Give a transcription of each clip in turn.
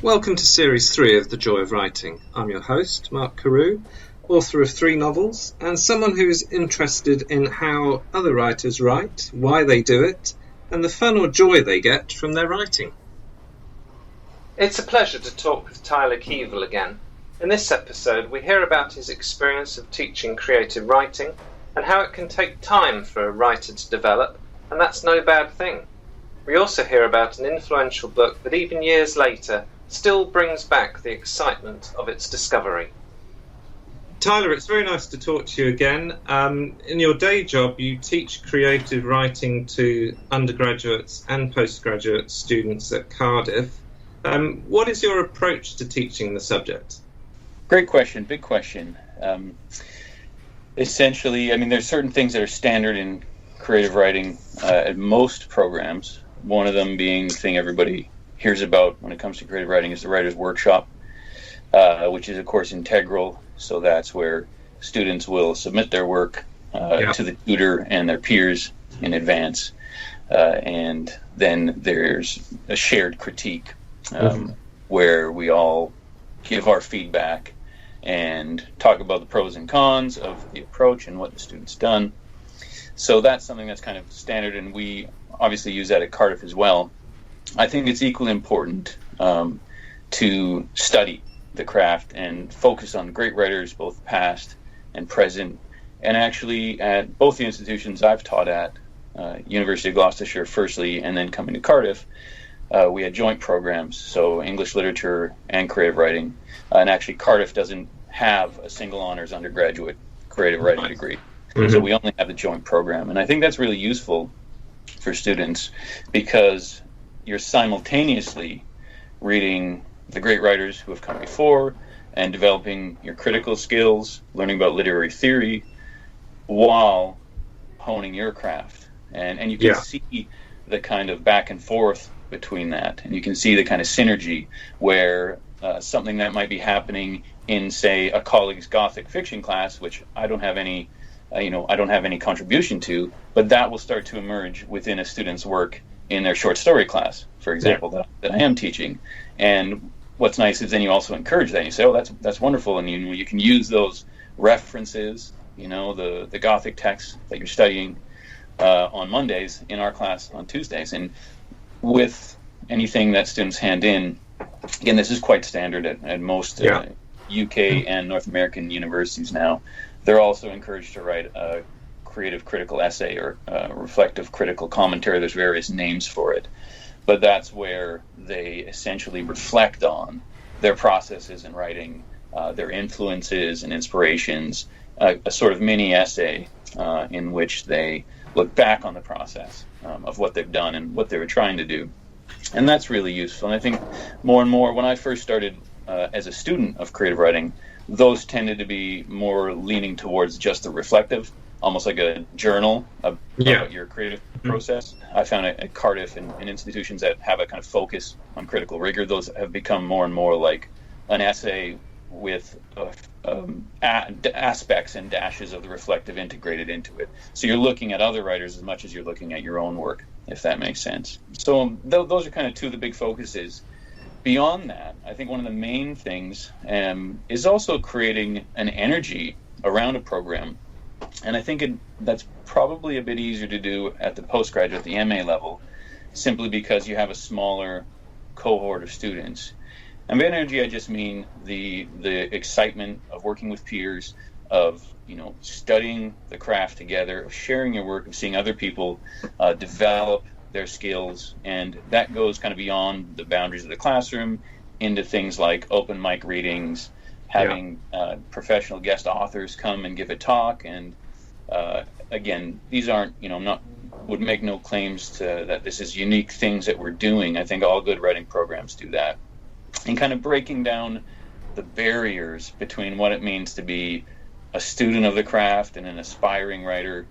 Welcome to Series 3 of The Joy of Writing. I'm your host, Mark Carew, author of 3 novels, and someone who's interested in how other writers write, why they do it, and the fun or joy they get from their writing. It's a pleasure to talk with Tyler Keevil again. In this episode, we hear about his experience of teaching creative writing and how it can take time for a writer to develop, and that's no bad thing. We also hear about an influential book that even years later still brings back the excitement of its discovery. Tyler, it's very nice to talk to you again. In your day job, you teach creative writing to undergraduates and postgraduate students at Cardiff. What is your approach to teaching the subject? Great question, big question. Essentially, there's certain things that are standard in creative writing at most programs. One of them being the thing everybody hears about when it comes to creative writing is the writer's workshop, which is, of course, integral. So that's where students will submit their work to the tutor and their peers in advance. And then there's a shared critique where we all give our feedback and talk about the pros and cons of the approach and what the student's done. So that's something that's kind of standard, and we obviously use that at Cardiff as well. I think it's equally important to study the craft and focus on great writers, both past and present. And actually, at both the institutions I've taught at, University of Gloucestershire firstly, and then coming to Cardiff, we had joint programs, so English literature and creative writing. And actually, Cardiff doesn't have a single honors undergraduate creative writing degree. So we only have the joint program. And I think that's really useful for students because you're simultaneously reading the great writers who have come before and developing your critical skills, learning about literary theory, while honing your craft. And you can see the kind of back and forth between that. And you can see the kind of synergy where something that might be happening in, say, a colleague's Gothic fiction class, which I don't have any contribution to, but that will start to emerge within a student's work in their short story class, for example, that I am teaching. And what's nice is then you also encourage that. And you say, oh, that's wonderful. And you can use those references, the Gothic texts that you're studying on Mondays in our class on Tuesdays. And with anything that students hand in, again, this is quite standard at most UK and North American universities now. They're also encouraged to write a creative critical essay or reflective critical commentary. There's various names for it. But that's where they essentially reflect on their processes in writing, their influences and inspirations, a sort of mini essay in which they look back on the process of what they've done and what they were trying to do. And that's really useful. And I think more and more, when I first started as a student of creative writing, those tended to be more leaning towards just the reflective, almost like a journal about your creative process. I found at Cardiff and institutions that have a kind of focus on critical rigor, those have become more and more like an essay with aspects and dashes of the reflective integrated into it. So you're looking at other writers as much as you're looking at your own work, if that makes sense. So those are kind of two of the big focuses. Beyond that, I think one of the main things is also creating an energy around a program. And I think that's probably a bit easier to do at the postgraduate, the MA level, simply because you have a smaller cohort of students. And by energy, I just mean the excitement of working with peers, of studying the craft together, of sharing your work, of seeing other people develop their skills, and that goes kind of beyond the boundaries of the classroom into things like open mic readings, having professional guest authors come and give a talk. And again, these aren't, would make no claims to that this is unique things that we're doing. I think all good writing programs do that. And kind of breaking down the barriers between what it means to be a student of the craft and an aspiring writer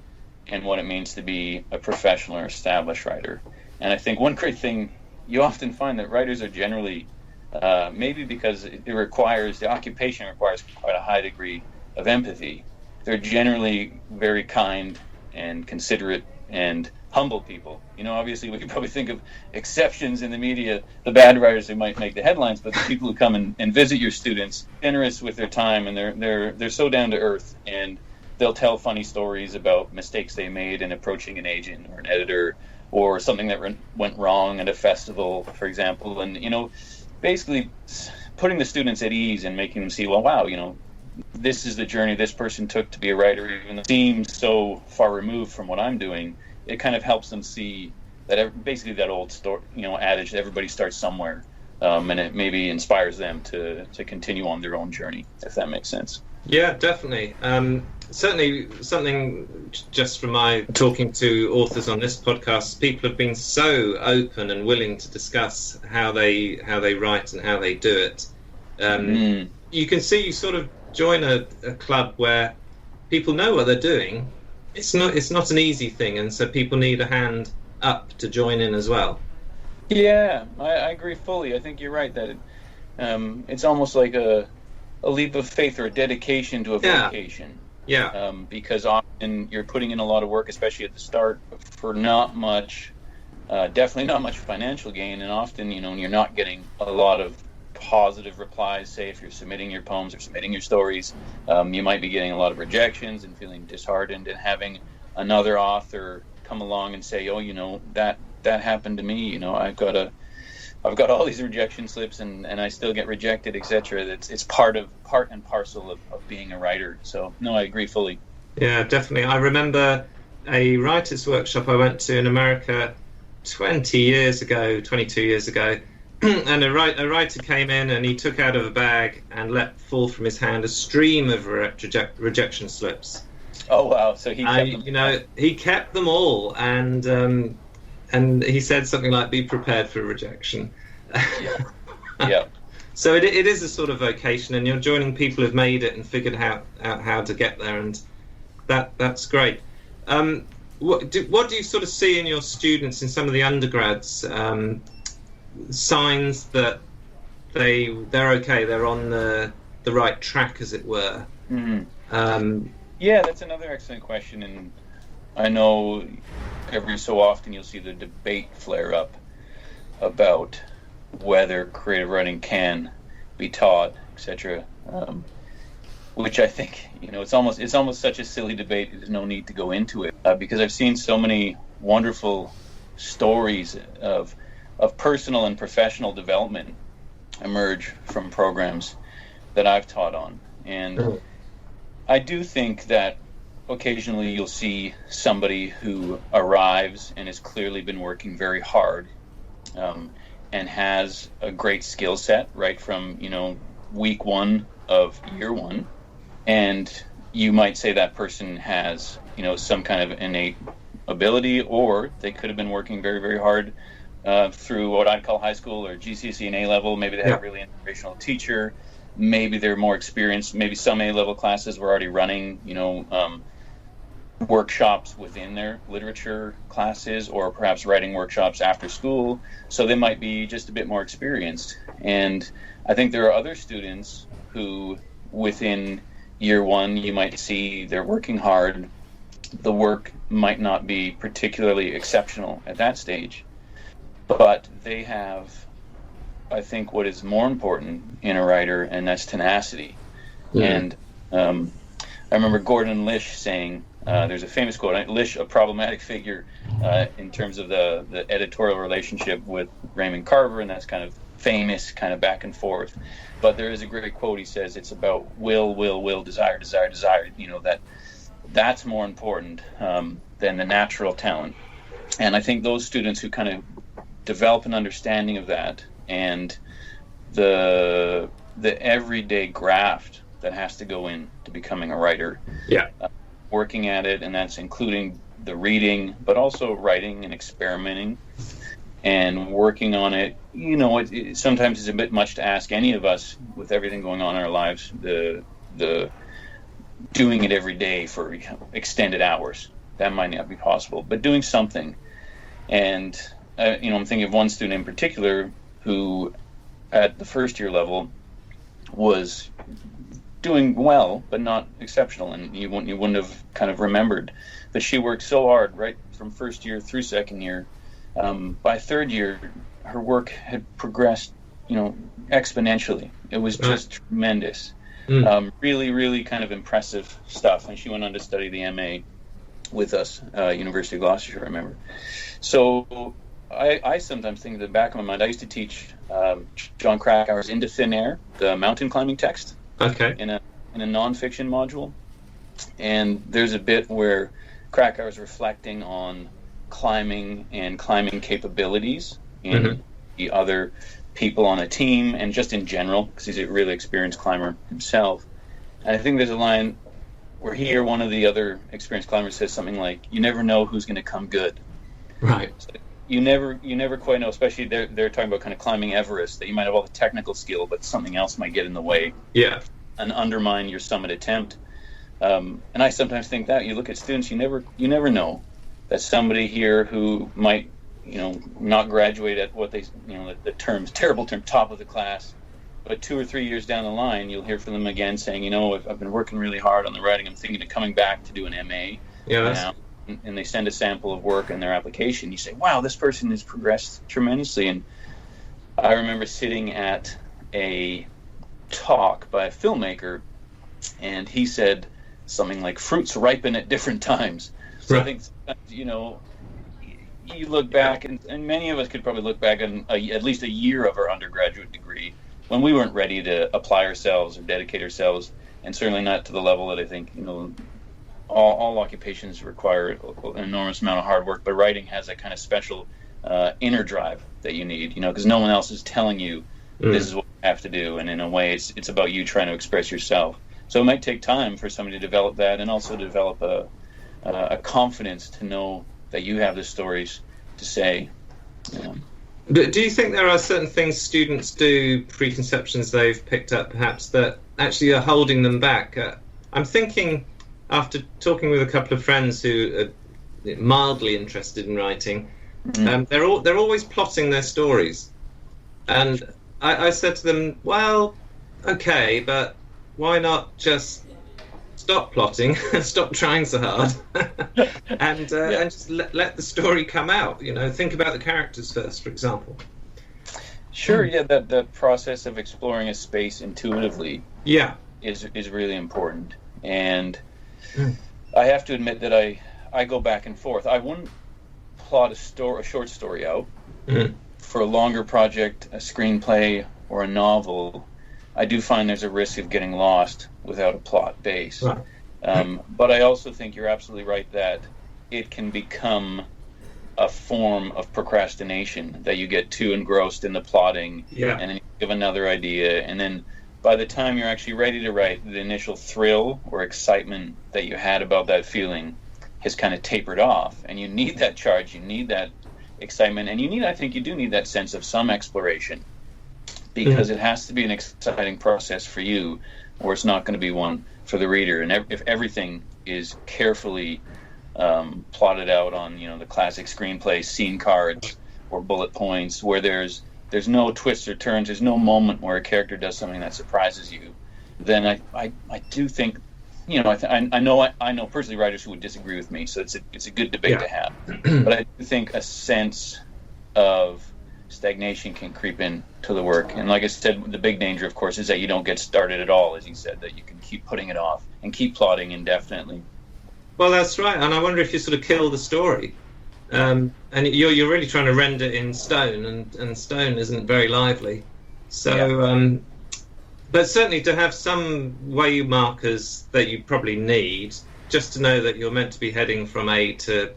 and what it means to be a professional or established writer. And I think one great thing, you often find that writers are generally, maybe because the occupation requires quite a high degree of empathy, they're generally very kind and considerate and humble people. Obviously we could probably think of exceptions in the media, the bad writers who might make the headlines, but the people who come and visit your students, generous with their time, and they're so down to earth, and they'll tell funny stories about mistakes they made in approaching an agent or an editor, or something that went wrong at a festival, for example, and basically putting the students at ease and making them see, well, wow, this is the journey this person took to be a writer, even though it seems so far removed from what I'm doing. It kind of helps them see that basically that old story, adage, everybody starts somewhere, and it maybe inspires them to continue on their own journey, if that makes sense. Yeah, definitely. Certainly something, just from my talking to authors on this podcast, people have been so open and willing to discuss how they write and how they do it. You can see you sort of join a club where people know what they're doing. It's not an easy thing, and so people need a hand up to join in as well. Yeah, I agree fully. I think you're right that it's almost like a leap of faith or a dedication to a vocation. Yeah. Because often you're putting in a lot of work, especially at the start, for not much, definitely not much financial gain, and often, you're not getting a lot of positive replies. Say if you're submitting your poems or submitting your stories, you might be getting a lot of rejections and feeling disheartened, and having another author come along and say, oh, that happened to me, I've got all these rejection slips and I still get rejected, etc. It's part and parcel of being a writer. So no, I agree fully. Yeah, definitely. I remember a writer's workshop I went to in America 22 years ago, and a writer came in and he took out of a bag and let fall from his hand a stream of rejection slips. Oh wow! So he kept them. He kept them all, and he said something like, "Be prepared for rejection." Yeah. So it is a sort of vocation, and you're joining people who've made it and figured out how to get there, and that's great. What do you sort of see in your students, in some of the undergrads, signs that they're okay, they're on the right track, as it were? Mm-hmm. Yeah, that's another excellent question, and I know every so often you'll see the debate flare up about whether creative writing can be taught, etc. Which I think, it's almost such a silly debate. There's no need to go into it, because I've seen so many wonderful stories of personal and professional development emerge from programs that I've taught on, and I do think that occasionally you'll see somebody who arrives and has clearly been working very hard, and has a great skill set right from week one of year one, and you might say that person has some kind of innate ability, or they could have been working very, very hard through what I'd call high school or GCSE and A-level. Maybe they had a really inspirational teacher. Maybe they're more experienced. Maybe some A-level classes were already running, workshops within their literature classes, or perhaps writing workshops after school. So they might be just a bit more experienced. And I think there are other students who, within year one, you might see they're working hard. The work might not be particularly exceptional at that stage, but they have, I think, what is more important in a writer, and that's tenacity. And I remember Gordon Lish saying, there's a famous quote, Lish, a problematic figure in terms of the editorial relationship with Raymond Carver, and that's kind of famous, kind of back and forth. But there is a great quote. He says it's about will, desire, desire. That's more important than the natural talent. And I think those students who kind of develop an understanding of that, and the everyday graft that has to go in to becoming a writer, working at it, and that's including the reading, but also writing and experimenting and working on it. It sometimes is a bit much to ask any of us with everything going on in our lives, the doing it every day for extended hours. That might not be possible, but doing something. And I'm thinking of one student in particular who, at the first year level, was doing well, but not exceptional, and you wouldn't have kind of remembered. But she worked so hard right from first year through second year. By third year, her work had progressed, exponentially. It was just tremendous. Really, really kind of impressive stuff. And she went on to study the MA with us, University of Gloucestershire, I remember. So I sometimes think in the back of my mind, I used to teach John Krakauer's Into Thin Air, the mountain climbing text, in a nonfiction module. And there's a bit where Krakauer's reflecting on climbing and climbing capabilities in the other people on a team and just in general, because he's a really experienced climber himself. And I think there's a line where he or one of the other experienced climbers says something like, "You never know who's going to come good." Right. So you never quite know, especially they're talking about kind of climbing Everest, that you might have all the technical skill, but something else might get in the way and undermine your summit attempt. And I sometimes think that you look at students, you never know that somebody here who might, not graduate at what they, the terrible term, top of the class, but 2 or 3 years down the line, you'll hear from them again saying, I've been working really hard on the writing. I'm thinking of coming back to do an MA now. And they send a sample of work in their application. You say, wow, this person has progressed tremendously. And I remember sitting at a talk by a filmmaker, and he said something like, fruits ripen at different times. So I think, you look back, and many of us could probably look back on at least a year of our undergraduate degree when we weren't ready to apply ourselves or dedicate ourselves, and certainly not to the level that I think, all occupations require an enormous amount of hard work, but writing has that kind of special inner drive that you need, because no one else is telling you this is what you have to do, and in a way it's about you trying to express yourself. So it might take time for somebody to develop that, and also develop a confidence to know that you have the stories to say. But do you think there are certain things students do, preconceptions they've picked up perhaps, that actually are holding them back? I'm thinking, after talking with a couple of friends who are mildly interested in writing, they're always plotting their stories. And I said to them, well, okay, but why not just stop plotting, stop trying so hard, and just let the story come out. Think about the characters first, for example. Sure, yeah, that process of exploring a space intuitively is really important. And I have to admit that I go back and forth. I wouldn't plot a short story out. For a longer project, a screenplay or a novel, I do find there's a risk of getting lost without a plot base. Right. But I also think you're absolutely right that it can become a form of procrastination, that you get too engrossed in the plotting, and then you give another idea, and then by the time you're actually ready to write, the initial thrill or excitement that you had about that feeling has kind of tapered off, and you need that charge, you need that excitement, and I think you do need that sense of some exploration, because it has to be an exciting process for you, or it's not going to be one for the reader. And if everything is carefully plotted out on, the classic screenplay scene cards or bullet points, where there's no twists or turns, there's no moment where a character does something that surprises you, then I do think, I know personally writers who would disagree with me, so it's a good debate to have. But I do think a sense of stagnation can creep in to the work. And like I said, the big danger, of course, is that you don't get started at all, as you said, that you can keep putting it off and keep plotting indefinitely. Well, that's right. And I wonder if you sort of kill the story. And you're really trying to render in stone, and stone isn't very lively. So, but certainly to have some way markers that you probably need, just to know that you're meant to be heading from A to,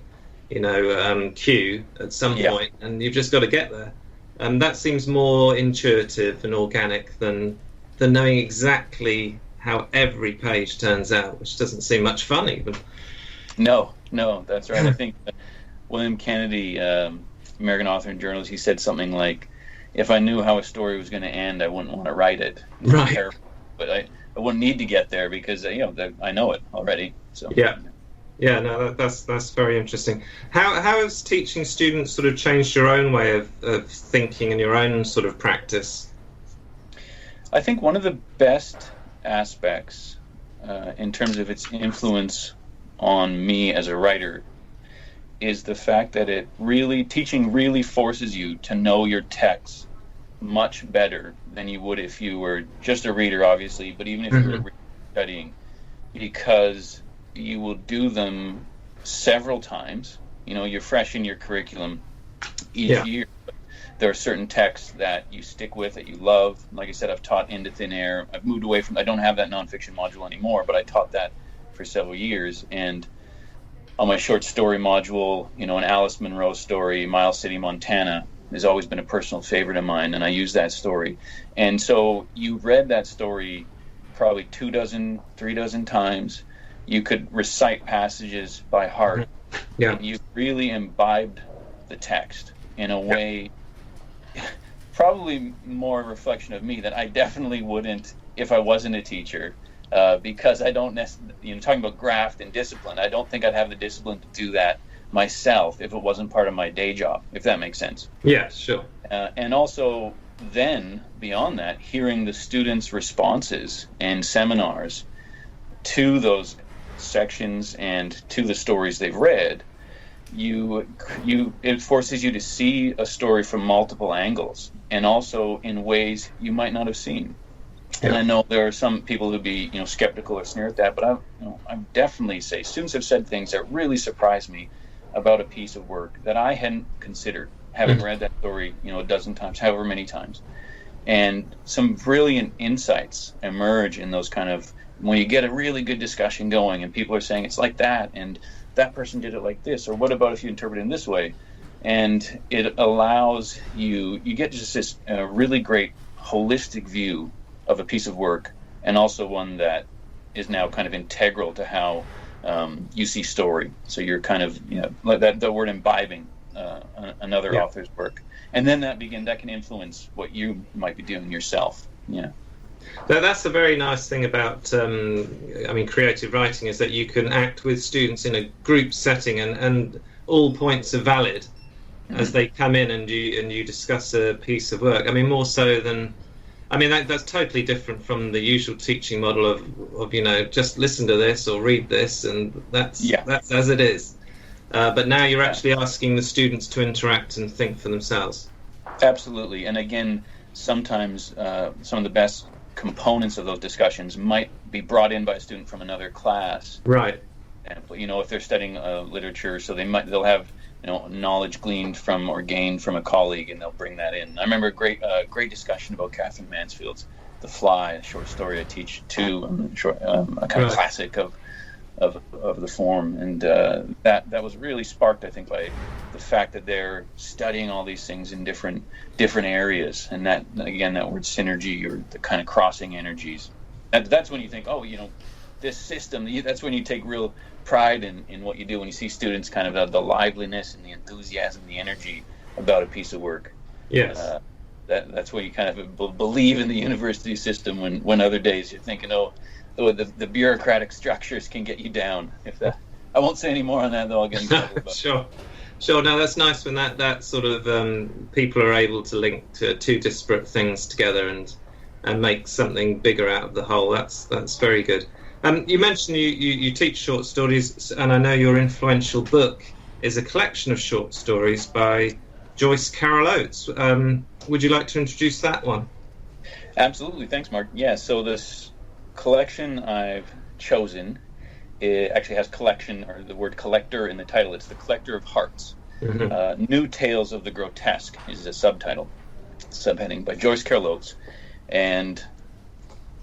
Q at some point, and you've just got to get there. That seems more intuitive and organic than knowing exactly how every page turns out, which doesn't seem much fun even. No, that's right. I think William Kennedy, American author and journalist, he said something like, if I knew how a story was going to end, I wouldn't want to write it. Right. But I wouldn't need to get there because I know it already. So yeah, no, that's very interesting. How has teaching students sort of changed your own way of thinking and your own sort of practice? I think one of the best aspects in terms of its influence on me as a writer is the fact that teaching really forces you to know your text much better than you would if you were just a reader, obviously, but even if you were studying, because you will do them several times. You know, you're fresh in your curriculum each year. There are certain texts that you stick with, that you love. Like I said, I've taught Into Thin Air. I've moved away from, I don't have that nonfiction module anymore, but I taught that for several years. And on my short story module, you know, an Alice Munro story, Miles City, Montana, has always been a personal favorite of mine, and I use that story. And so you read that story probably 2 dozen, 3 dozen times. You could recite passages by heart. Yeah. And you really imbibed the text in a way, probably more a reflection of me, that I definitely wouldn't if I wasn't a teacher, because I don't necessarily, talking about graft and discipline, I don't think I'd have the discipline to do that myself if it wasn't part of my day job, if that makes sense. Yeah, sure. And also then, beyond that, hearing the students' responses and seminars to those sections and to the stories they've read, it forces you to see a story from multiple angles, and also in ways you might not have seen. Yeah. And I know there are some people who'd be, skeptical or sneer at that, but I definitely say students have said things that really surprised me about a piece of work that I hadn't considered, having read that story, a dozen times, however many times. And some brilliant insights emerge in those kind of, when you get a really good discussion going and people are saying it's like that, and that person did it like this, or what about if you interpret it in this way? And it allows you get just this really great holistic view of a piece of work, and also one that is now kind of integral to how you see story. So you're kind of, like that, the word imbibing another author's work. And then that can influence what you might be doing yourself. Yeah. That's a very nice thing about, creative writing, is that you can act with students in a group setting, and all points are valid as they come in and you discuss a piece of work. More so than, that's totally different from the usual teaching model of just listen to this or read this, and that's as it is. But now you're actually asking the students to interact and think for themselves. Absolutely. And again, sometimes some of the best components of those discussions might be brought in by a student from another class. Right. And, if they're studying literature, so they'll have knowledge gleaned from or gained from a colleague, and they'll bring that in. I remember a great discussion about Catherine Mansfield's The Fly, a short story I teach too, a kind of classic of the form, and that was really sparked, I think, by the fact that they're studying all these things in different areas, and that, again, that word synergy, or the kind of crossing energies. That's when you think, this system. That's when you take real pride in what you do, when you see students kind of the liveliness and the enthusiasm, the energy about a piece of work. Yes. That's when you kind of believe in the university system, when other days you're thinking, the bureaucratic structures can get you down. I won't say any more on that, though. I'll get in trouble. Sure. No, that's nice when that sort of people are able to link two disparate things together and make something bigger out of the whole. That's very good. You mentioned you teach short stories, and I know your influential book is a collection of short stories by Joyce Carol Oates. Would you like to introduce that one? Absolutely. Thanks, Mark. Yeah, so this collection I've chosen, it actually has collection, or the word collector in the title. It's The Collector of Hearts. Mm-hmm. New Tales of the Grotesque is the subheading by Joyce Carol Oates. And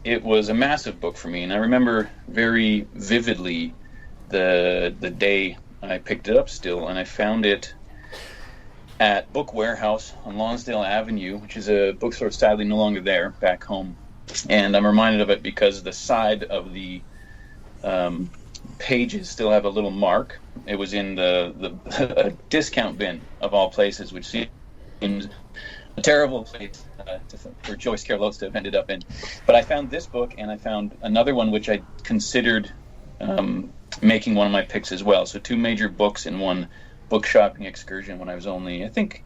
it was a massive book for me, and I remember very vividly the day I picked it up still, and I found it at Book Warehouse on Lonsdale Avenue, which is a bookstore sadly no longer there, back home. And I'm reminded of it because the side of the pages still have a little mark. It was in the discount bin, of all places, which seems a terrible place for Joyce Carol Oates to have ended up in. But I found this book, and I found another one which I considered making one of my picks as well. So 2 major books in one book shopping excursion when I was only, I think,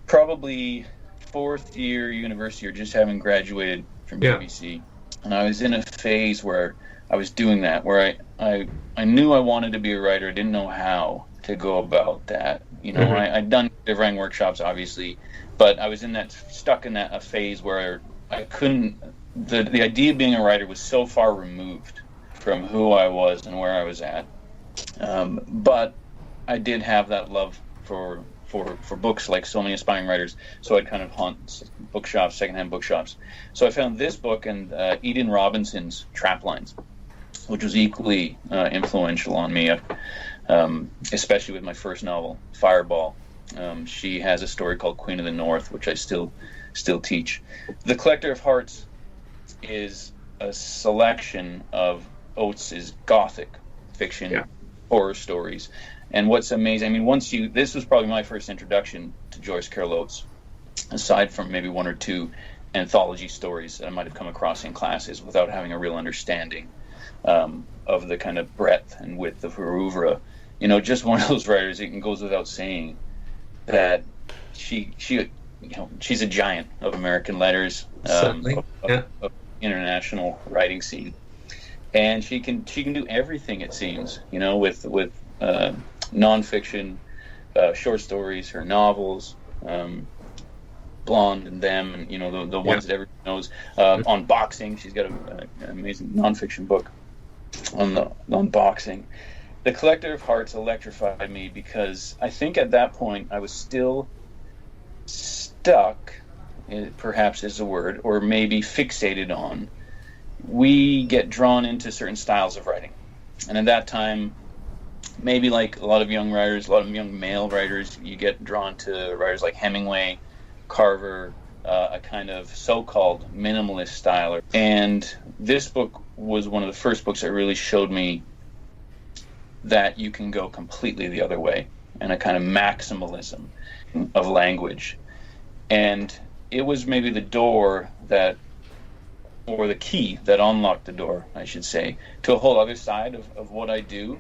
probably 4th year university, or just having graduated from BBC. And I was in a phase where I was doing that, where I knew I wanted to be a writer. I didn't know how to go about that. I'd done writing workshops, obviously, but I was stuck in a phase where I couldn't. The idea of being a writer was so far removed from who I was and where I was at. But I did have that love for books, like so many aspiring writers. So I'd kind of haunt bookshops, secondhand bookshops. So I found this book and Eden Robinson's Traplines, which was equally influential on me, especially with my first novel, Fireball. She has a story called Queen of the North, which I still teach. The Collector of Hearts is a selection of Oates' gothic fiction, horror stories. And what's amazing, this was probably my first introduction to Joyce Carol Oates, aside from maybe one or two anthology stories that I might have come across in classes without having a real understanding of the kind of breadth and width of her oeuvre. Just one of those writers, it goes without saying that she's a giant of American letters, of international writing scene. And she can do everything, it seems, with nonfiction, short stories, her novels, Blonde and Them, and the ones that everyone knows. On boxing, she's got an amazing nonfiction book on boxing. The Collector of Hearts electrified me because I think at that point I was still stuck, perhaps is a word, or maybe fixated on. We get drawn into certain styles of writing, and at that time, maybe like a lot of young writers, a lot of young male writers, you get drawn to writers like Hemingway, Carver, a kind of so-called minimalist style. And this book was one of the first books that really showed me that you can go completely the other way, and a kind of maximalism of language. And it was maybe the door or the key that unlocked the door, I should say, to a whole other side of what I do.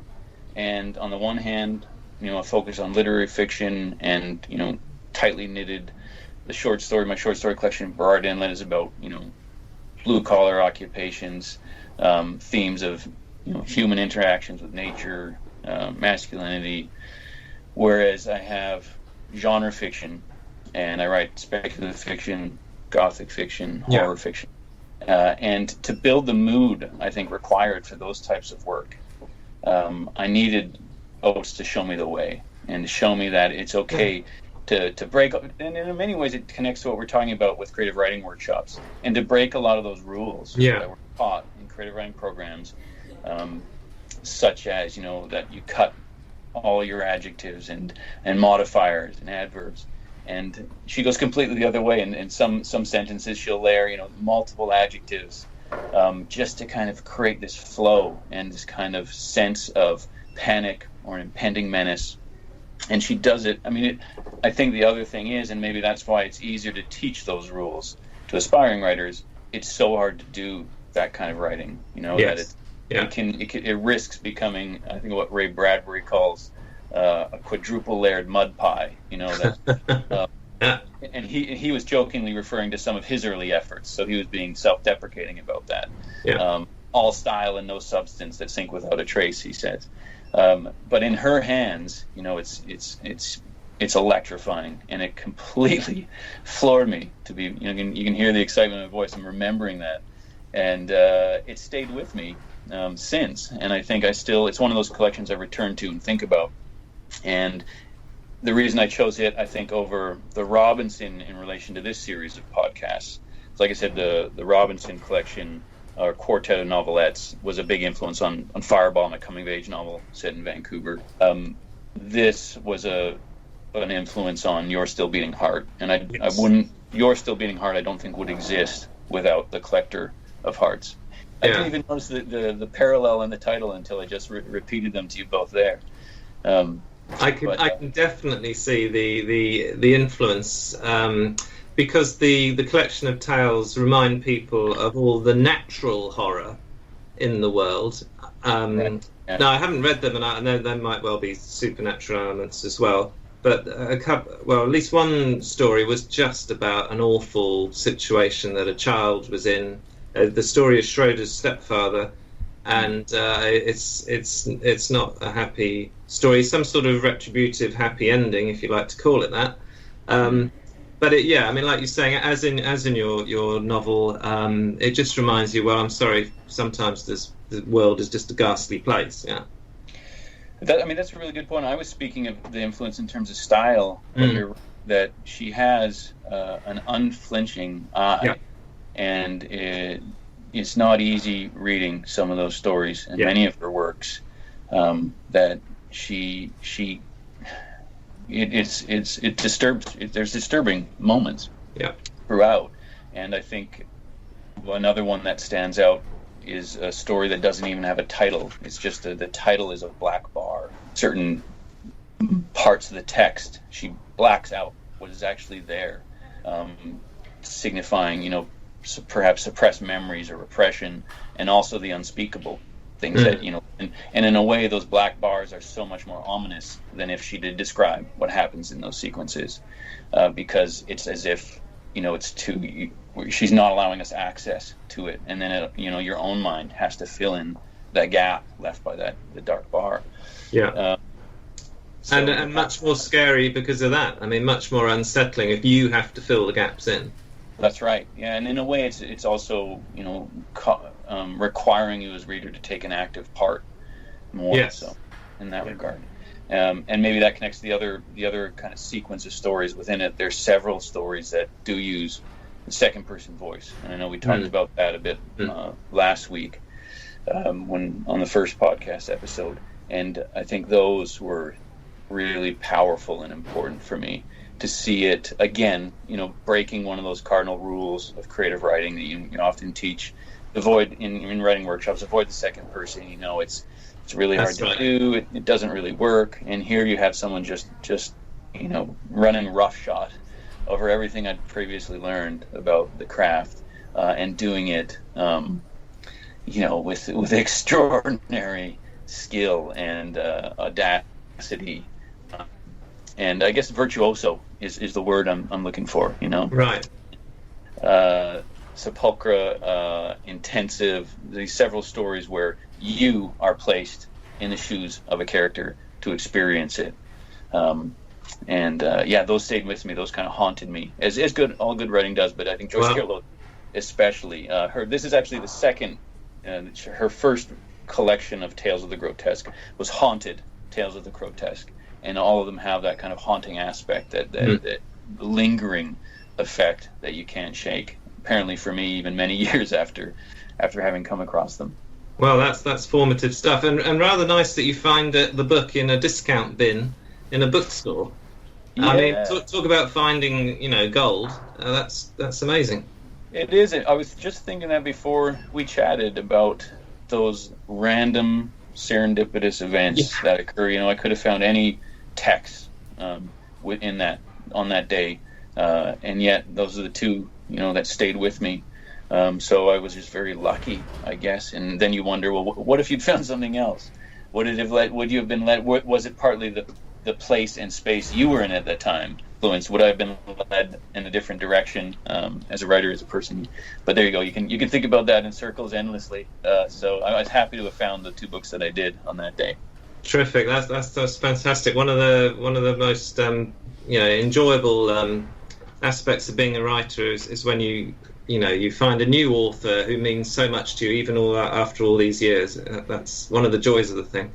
And on the one hand, a focus on literary fiction and, tightly knitted my short story collection, Berard Inlet, is about, blue collar occupations, themes of, human interactions with nature, masculinity. Whereas I have genre fiction, and I write speculative fiction, gothic fiction, horror fiction. And to build the mood, I think, required for those types of work, I needed Oates to show me the way and to show me that it's okay to break. And in many ways, it connects to what we're talking about with creative writing workshops, and to break a lot of those rules that were taught in creative writing programs, such as that you cut all your adjectives and modifiers and adverbs. And she goes completely the other way. And in some sentences, she'll layer, multiple adjectives, just to kind of create this flow and this kind of sense of panic or an impending menace. And she does it. I think the other thing is, and maybe that's why it's easier to teach those rules to aspiring writers, it's so hard to do that kind of writing, that it risks becoming, I think, what Ray Bradbury calls a quadruple layered mud pie, and he was jokingly referring to some of his early efforts, so he was being self-deprecating about that. All style and no substance that sink without a trace, he says. But in her hands, it's electrifying, and it completely floored me. To be, you can hear the excitement in my voice. I'm remembering that, and it stayed with me since. And I think it's one of those collections I return to and think about. And the reason I chose it, I think, over the Robinson in relation to this series of podcasts, like I said, the Robinson collection, or quartet of novelettes, was a big influence on Fireball, my coming-of-age novel set in Vancouver. This was an influence on Your Still Beating Heart, and I wouldn't. Your Still Beating Heart, I don't think, would exist without the Collector of Hearts. I didn't even notice the parallel in the title until I just repeated them to you both there. I can definitely see the influence, because the collection of tales remind people of all the natural horror in the world. Now, I haven't read them, and I know there might well be supernatural elements as well. But at least one story was just about an awful situation that a child was in, the story of Schroeder's stepfather, and it's not a happy story. Some sort of retributive happy ending, if you like to call it that. But I mean, like you're saying, as in your novel, it just reminds you. Well, I'm sorry. Sometimes the world is just a ghastly place. Yeah. That's a really good point. I was speaking of the influence in terms of style, that she has an unflinching eye, and it's not easy reading some of those stories and many of her works. That it disturbs. There's disturbing moments throughout, and I think another one that stands out is a story that doesn't even have a title. It's just the title is a black bar. Certain parts of the text she blacks out what is actually there, signifying perhaps suppressed memories or repression, and also the unspeakable things that and in a way those black bars are so much more ominous than if she did describe what happens in those sequences, because it's as if it's too. She's not allowing us access to it, and then your own mind has to fill in that gap left by the dark bar. And much more scary because of that. I mean, much more unsettling if you have to fill the gaps in. That's right. Yeah, and in a way, it's also requiring you as reader to take an active part more. So in that regard. And maybe that connects to the other kind of sequence of stories within it. There's several stories that do use the second person voice, and I know we talked about that a bit last week when on the first podcast episode, and I think those were really powerful and important for me to see it again, breaking one of those cardinal rules of creative writing that you often teach. Avoid in writing workshops, avoid the second person. It's really hard to do. It doesn't really work. And here you have someone just running roughshod over everything I'd previously learned about the craft, and doing it, with extraordinary skill and audacity. And I guess virtuoso is the word I'm looking for. Right. Sepulchra, intensive. These several stories where you are placed in the shoes of a character to experience it. Those stayed with me. Those kind of haunted me, as all good writing does. But I think Joyce Carol Oates especially. This is actually the second. Her first collection of Tales of the Grotesque was Haunted Tales of the Grotesque, and all of them have that kind of haunting aspect, that lingering effect that you can't shake. Apparently, for me, even many years after having come across them. Well, that's formative stuff, and rather nice that you find the book in a discount bin in a bookstore. Yeah. I mean, talk about finding gold. That's amazing. It is. I was just thinking that before we chatted about those random serendipitous events that occur. I could have found any text within that on that day, and yet those are the two that stayed with me. So I was just very lucky, I guess. And then you wonder, well, what if you'd found something else? Would it have led? Would you have been led? Was it partly the place and space you were in at that time? Influence? Would I have been led in a different direction as a writer, as a person? But there you go. You can think about that in circles endlessly. So I was happy to have found the two books that I did on that day. Terrific. That's fantastic. One of the most enjoyable aspects of being a writer is when you find a new author who means so much to you, even after all these years. That's one of the joys of the thing.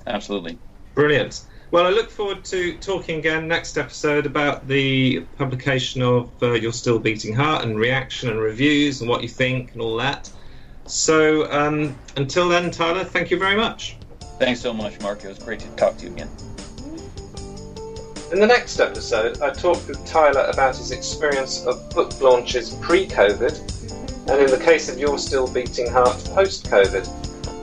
Absolutely. Brilliant. Well, I look forward to talking again next episode about the publication of Your Still Beating Heart, and reaction and reviews and what you think and all that. So until then, Tyler, thank you very much. Thanks so much, Mark. It was great to talk to you again. In the next episode, I talked with Tyler about his experience of book launches pre-COVID, and in the case of Your Still Beating Heart, post-COVID.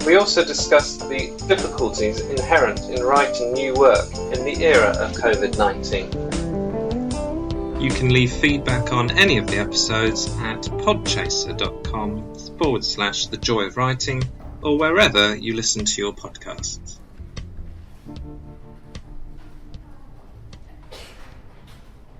We also discussed the difficulties inherent in writing new work in the era of COVID-19. You can leave feedback on any of the episodes at podchaser.com/The Joy of Writing, or wherever you listen to your podcasts.